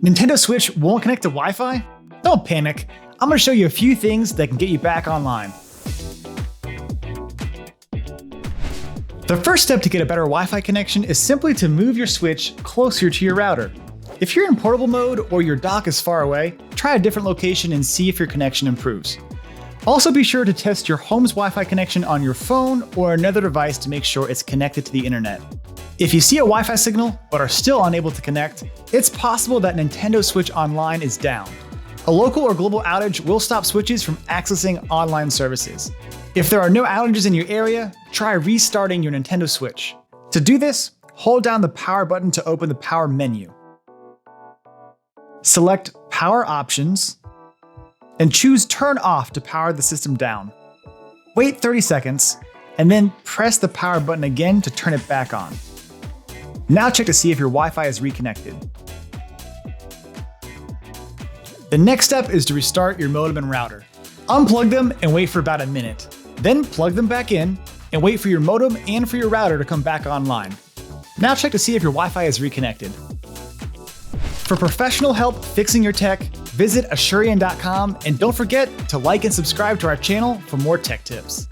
Nintendo Switch won't connect to Wi-Fi? Don't panic. I'm gonna show you a few things that can get you back online. The first step to get a better Wi-Fi connection is simply to move your Switch closer to your router. If you're in portable mode or your dock is far away, try a different location and see if your connection improves. Also be sure to test your home's Wi-Fi connection on your phone or another device to make sure it's connected to the internet. If you see a Wi-Fi signal but are still unable to connect, it's possible that Nintendo Switch Online is down. A local or global outage will stop switches from accessing online services. If there are no outages in your area, try restarting your Nintendo Switch. To do this, hold down the power button to open the power menu. Select Power Options and choose Turn Off to power the system down. Wait 30 seconds and then press the power button again to turn it back on. Now check to see if your Wi-Fi is reconnected. The next step is to restart your modem and router. Unplug them and wait for about a minute. Then plug them back in and wait for your modem and for your router to come back online. Now check to see if your Wi-Fi is reconnected. For professional help fixing your tech, visit Asurion.com and don't forget to like and subscribe to our channel for more tech tips.